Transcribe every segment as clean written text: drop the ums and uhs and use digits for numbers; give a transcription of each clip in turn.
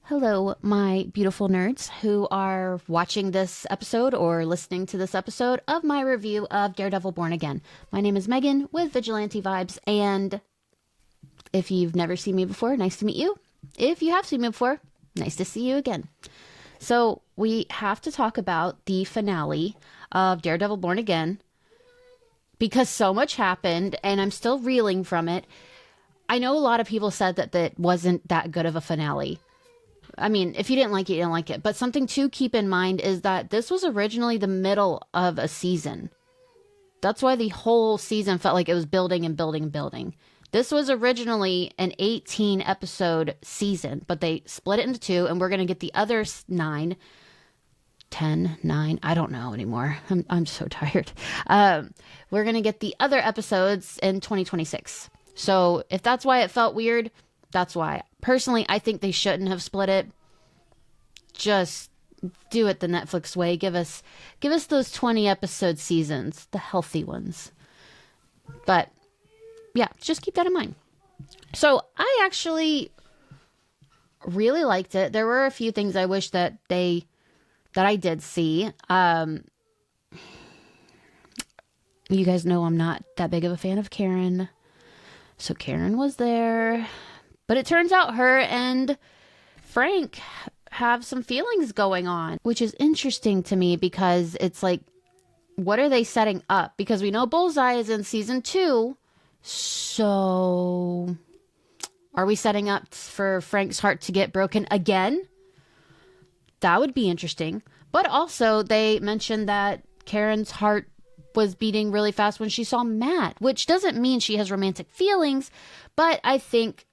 Hello, my beautiful nerds who are watching this episode or listening to this episode of my review of Daredevil Born Again. My name is Megan with Vigilante Vibes, and if you've never seen me before, nice to meet you. If you have seen me before, nice to see you again. So we have to talk about the finale of Daredevil Born Again because so much happened and I'm still reeling from it. I know a lot of people said that that wasn't that good of a finale. I mean, if you didn't like it, you didn't like it. But something to keep in mind is that this was originally the middle of a season. That's why the whole season felt like it was building and building and building. This was originally an 18 episode season, but they split it into two, and we're going to get the other 9, 10, 9, I don't know anymore. I'm so tired. We're going to get the other episodes in 2026. So if that's why it felt weird, that's why. Personally, I think they shouldn't have split it. Just do it the Netflix way. Give us those 20 episode seasons, the healthy ones. But yeah, just keep that in mind. So I actually really liked it. There were a few things I wish that I did see. You guys know I'm not that big of a fan of Karen. So Karen was there. But it turns out her and Frank have some feelings going on, which is interesting to me because it's like, what are they setting up? Because we know Bullseye is in season 2. So are we setting up for Frank's heart to get broken again? That would be interesting. But also they mentioned that Karen's heart was beating really fast when she saw Matt, which doesn't mean she has romantic feelings, but I think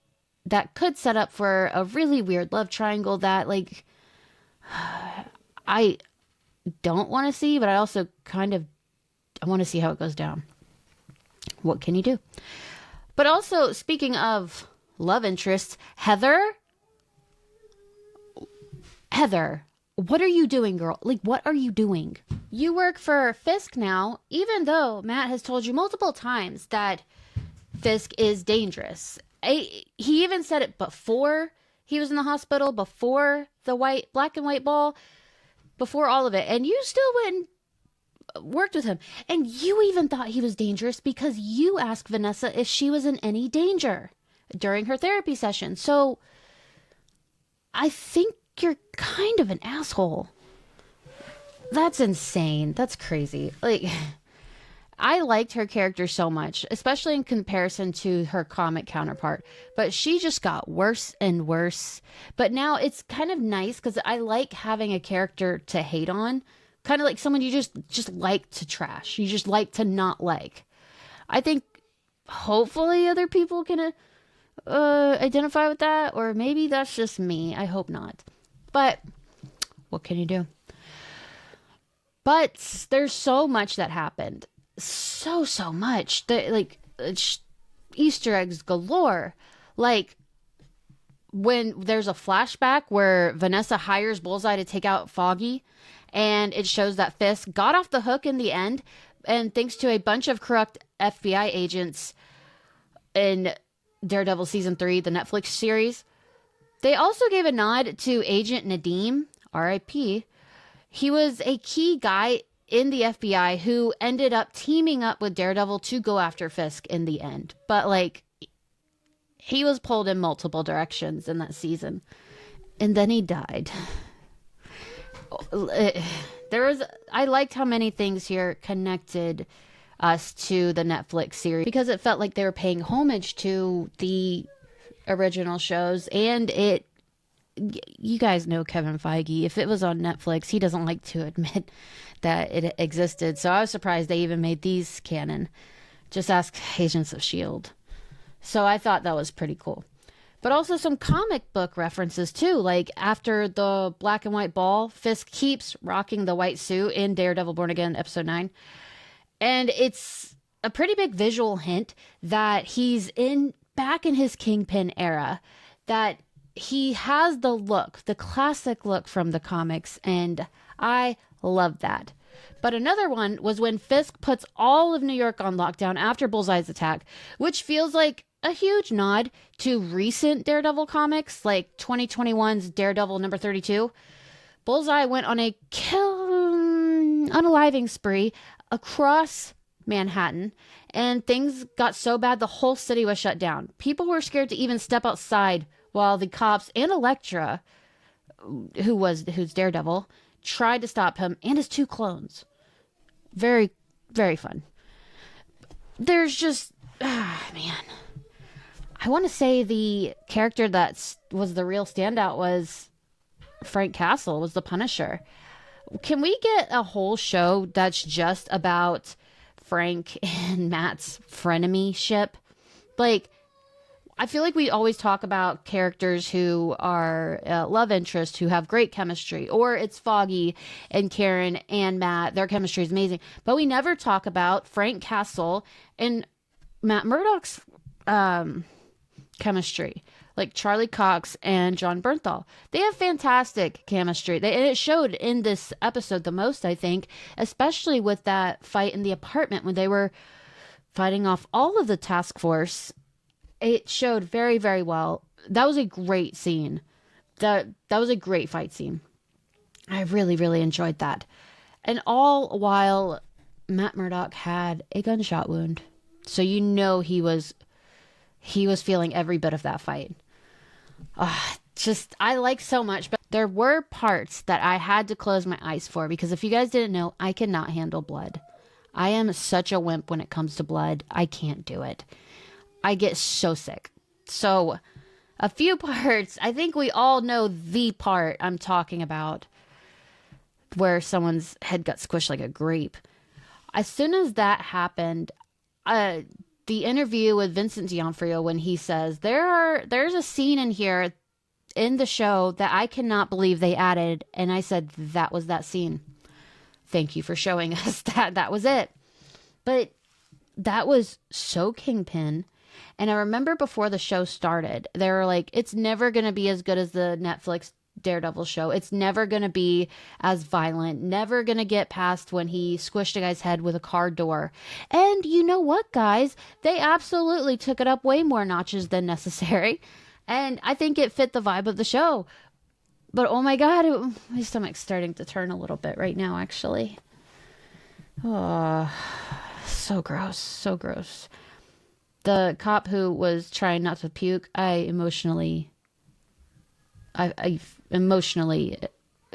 that could set up for a really weird love triangle that, like, I don't want to see, but I also I want to see how it goes down. What can you do? But also, speaking of love interests, Heather, what are you doing, girl? Like, what are you doing? You work for Fisk now, even though Matt has told you multiple times that Fisk is dangerous. He even said it before he was in the hospital, before the black and white ball, before all of it. And you still went and worked with him. And you even thought he was dangerous because you asked Vanessa if she was in any danger during her therapy session. So I think you're kind of an asshole. That's insane. That's crazy. Like, I liked her character so much, especially in comparison to her comic counterpart. But she just got worse and worse. But now it's kind of nice because I like having a character to hate on. Kind of like someone you just like to trash. You just like to not like. I think hopefully other people can identify with that. Or maybe that's just me. I hope not. But what can you do? But there's so much that happened. So much. Easter eggs galore. Like, when there's a flashback where Vanessa hires Bullseye to take out Foggy, and it shows that Fisk got off the hook in the end, and thanks to a bunch of corrupt FBI agents in Daredevil Season 3, the Netflix series. They also gave a nod to Agent Nadeem, R.I.P. He was a key guy in the FBI who ended up teaming up with Daredevil to go after Fisk in the end. But, like, he was pulled in multiple directions in that season. And then he died. I liked how many things here connected us to the Netflix series because it felt like they were paying homage to the original shows. And you guys know Kevin Feige. If it was on Netflix, he doesn't like to admit that it existed. So I was surprised they even made these canon. Just ask Agents of S.H.I.E.L.D. So I thought that was pretty cool. But also some comic book references too. Like after the black and white ball, Fisk keeps rocking the white suit in Daredevil Born Again episode 9. And it's a pretty big visual hint that he's back in his Kingpin era. That he has the look, the classic look from the comics, and I love that. But another one was when Fisk puts all of New York on lockdown after Bullseye's attack, which feels like a huge nod to recent Daredevil comics, like 2021's Daredevil number 32. Bullseye went on a unaliving spree across Manhattan, and things got so bad the whole city was shut down. People were scared to even step outside while the cops and Elektra, who's Daredevil, tried to stop him and his two clones. Very, very fun. There's just, man. I want to say the character that was the real standout was Frank Castle, was the Punisher. Can we get a whole show that's just about Frank and Matt's frenemy ship? Like, I feel like we always talk about characters who are love interests who have great chemistry, or it's Foggy and Karen and Matt. Their chemistry is amazing. But we never talk about Frank Castle and Matt Murdock's chemistry. Like Charlie Cox and John Bernthal. They have fantastic chemistry. And it showed in this episode the most, I think, especially with that fight in the apartment when they were fighting off all of the task force. It showed very, very well. That was a great scene. That was a great fight scene. I really, really enjoyed that. And all while Matt Murdock had a gunshot wound. So you know he was feeling every bit of that fight. I like so much, but there were parts that I had to close my eyes for, because if you guys didn't know, I cannot handle blood. I am such a wimp when it comes to blood. I can't do it. I get so sick. So a few parts, I think we all know the part I'm talking about, where someone's head got squished like a grape. As soon as that happened, the interview with Vincent D'Onofrio, when he says there's a scene in here in the show that I cannot believe they added, and I said that was that scene. Thank you for showing us that was it. But that was so Kingpin. And I remember before the show started, they were like, it's never going to be as good as the Netflix Daredevil show. It's never going to be as violent, never going to get past when he squished a guy's head with a car door. And you know what, guys? They absolutely took it up way more notches than necessary. And I think it fit the vibe of the show. But oh my God, my stomach's starting to turn a little bit right now, actually. Oh, so gross, so gross. The cop who was trying not to puke, I emotionally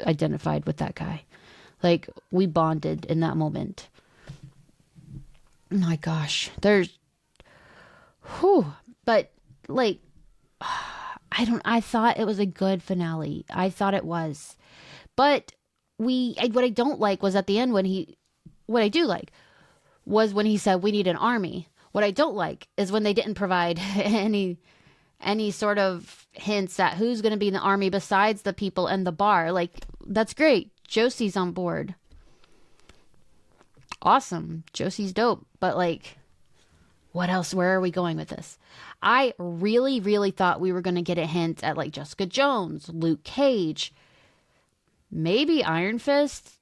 identified with that guy. Like, we bonded in that moment. My gosh, but like, I thought it was a good finale. I thought it was, but what I don't like was at the end what I do like was when he said we need an army. What I don't like is when they didn't provide any sort of hints at who's going to be in the army besides the people in the bar. Like, that's great. Josie's on board. Awesome. Josie's dope. But like, what else? Where are we going with this? I really, really thought we were going to get a hint at like Jessica Jones, Luke Cage, maybe Iron Fist.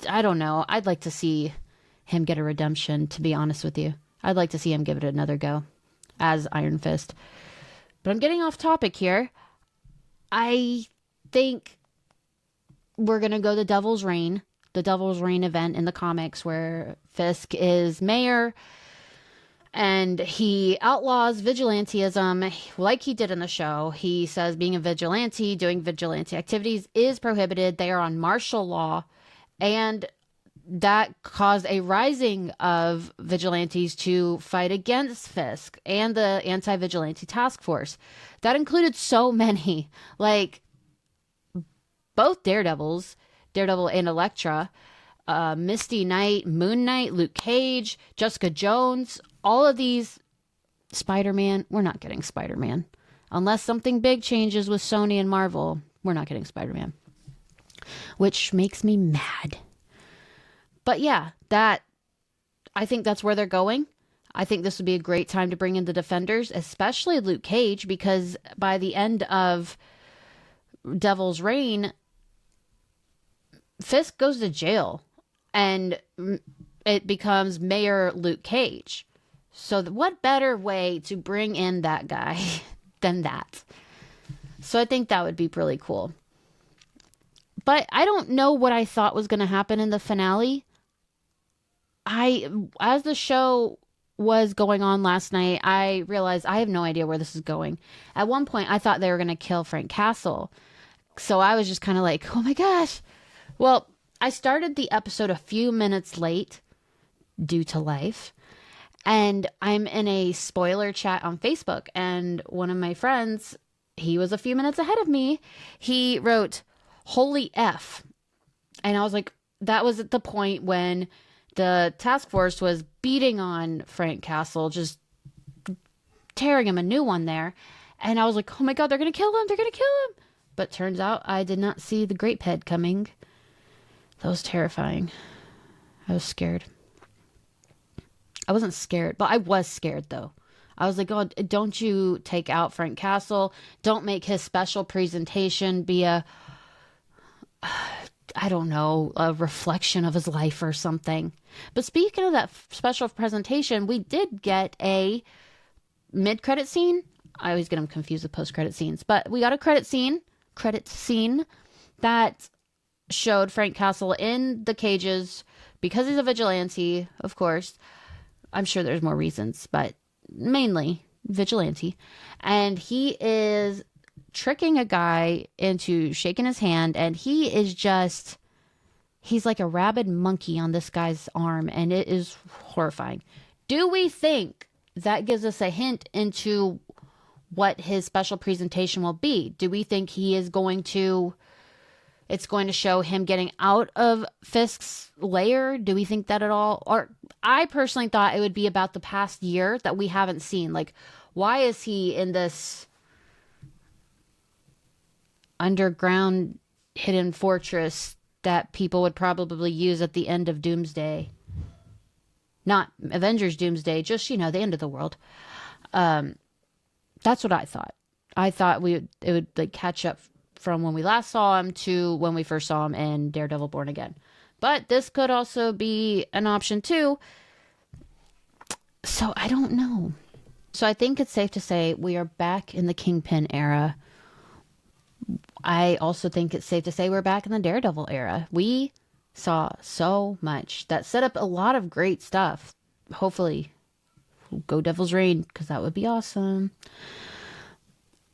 I don't know. I'd like to see him get a redemption, to be honest with you. I'd like to see him give it another go as Iron Fist. But I'm getting off topic here. I think we're going to go the Devil's Reign event in the comics where Fisk is mayor and he outlaws vigilantism like he did in the show. He says being a vigilante, doing vigilante activities is prohibited. They are on martial law, and that caused a rising of vigilantes to fight against Fisk and the anti-vigilante task force. That included so many, like both Daredevil and Elektra, Misty Knight, Moon Knight, Luke Cage, Jessica Jones, all of these. Spider-Man, we're not getting Spider-Man. Unless something big changes with Sony and Marvel, we're not getting Spider-Man. Which makes me mad. But yeah, I think that's where they're going. I think this would be a great time to bring in the Defenders, especially Luke Cage, because by the end of Devil's Reign, Fisk goes to jail and it becomes Mayor Luke Cage. So what better way to bring in that guy than that? So I think that would be really cool. But I don't know what I thought was going to happen in the finale. As the show was going on last night, I realized I have no idea where this is going. At one point, I thought they were going to kill Frank Castle. So I was just kind of like, oh my gosh. Well, I started the episode a few minutes late due to life. And I'm in a spoiler chat on Facebook. And one of my friends, he was a few minutes ahead of me. He wrote, "Holy F." And I was like, that was at the point when the task force was beating on Frank Castle, just tearing him a new one there. And I was like, oh my God, they're going to kill him. They're going to kill him. But turns out I did not see the grape head coming. That was terrifying. I was scared. I wasn't scared, but I was scared though. I was like, oh, don't you take out Frank Castle. Don't make his special presentation be a reflection of his life or something. But speaking of that special presentation, we did get a mid-credit scene. I always get them confused with post-credit scenes, but we got a credit scene that showed Frank Castle in the cages because he's a vigilante, of course. I'm sure there's more reasons, but mainly vigilante. And he is tricking a guy into shaking his hand, and he's like a rabid monkey on this guy's arm, and it is horrifying. Do we think that gives us a hint into what his special presentation will be? Do we think it's going to show him getting out of Fisk's lair? Do we think that at all? Or I personally thought it would be about the past year that we haven't seen. Like, why is he in this underground hidden fortress that people would probably use at the end of Doomsday? Not Avengers Doomsday, just, the end of the world. That's what I thought. I thought it would like catch up from when we last saw him to when we first saw him in Daredevil Born Again. But this could also be an option too. So I don't know. So I think it's safe to say we are back in the Kingpin era. I also think it's safe to say we're back in the Daredevil era. We saw so much that set up a lot of great stuff. Hopefully, go Devil's Reign, because that would be awesome.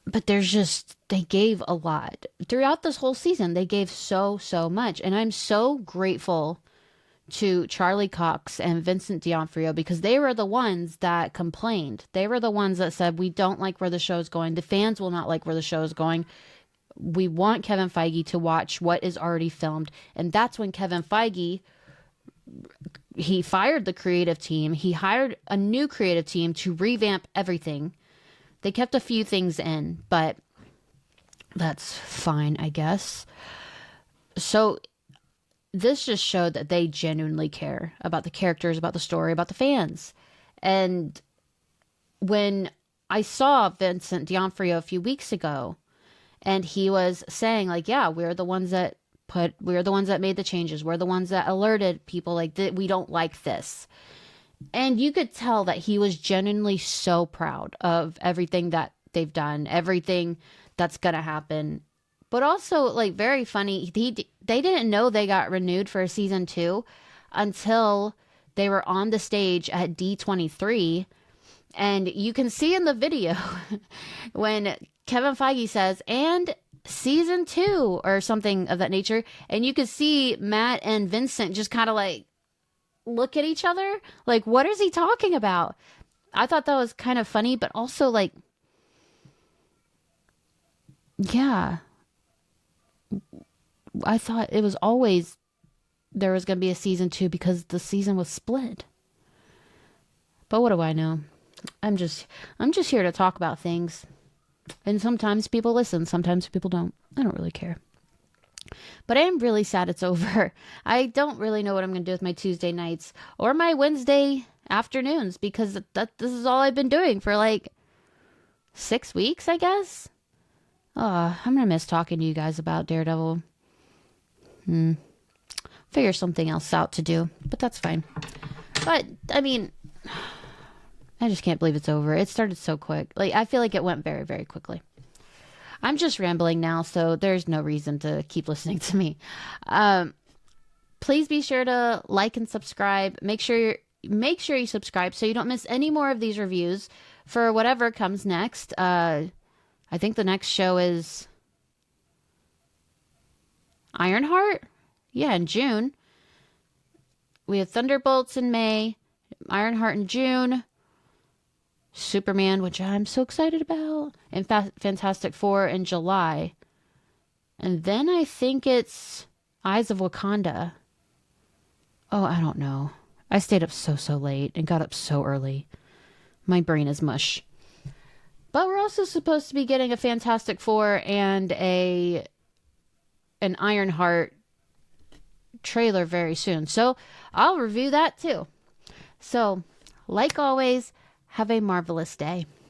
But they gave a lot. Throughout this whole season, they gave so much. And I'm so grateful to Charlie Cox and Vincent D'Onofrio, because they were the ones that complained. They were the ones that said, we don't like where the show's going. The fans will not like where the show is going. We want Kevin Feige to watch what is already filmed. And that's when Kevin Feige, he fired the creative team. He hired a new creative team to revamp everything. They kept a few things in, but that's fine, I guess. So this just showed that they genuinely care about the characters, about the story, about the fans. And when I saw Vincent D'Onofrio a few weeks ago, and he was saying, like, yeah, we're the ones that made the changes. We're the ones that alerted people, like, that we don't like this. And you could tell that he was genuinely so proud of everything that they've done, everything that's going to happen. But also, like, very funny, they didn't know they got renewed for season 2 until they were on the stage at D23. And you can see in the video when Kevin Feige says, and season 2 or something of that nature. And you can see Matt and Vincent just kind of like look at each other. Like, what is he talking about? I thought that was kind of funny, but also like, yeah, I thought it was always there was going to be a season 2 because the season was split. But what do I know? I'm just here to talk about things. And sometimes people listen, sometimes people don't. I don't really care. But I am really sad it's over. I don't really know what I'm going to do with my Tuesday nights or my Wednesday afternoons, because this is all I've been doing for like 6 weeks, I guess. I'm going to miss talking to you guys about Daredevil. Figure something else out to do, but that's fine. But, I mean, I just can't believe it's over. It started so quick. Like, I feel like it went very, very quickly. I'm just rambling now, so there's no reason to keep listening to me. Please be sure to like and subscribe. Make sure you subscribe so you don't miss any more of these reviews for whatever comes next. I think the next show is Ironheart. Yeah, in June. We have Thunderbolts in May, Ironheart in June, Superman, which I'm so excited about, and Fantastic Four in July. And then I think it's Eyes of Wakanda. Oh, I don't know. I stayed up so late and got up so early. My brain is mush. But we're also supposed to be getting a Fantastic Four and an Ironheart trailer very soon. So I'll review that too. So, like always, have a marvelous day.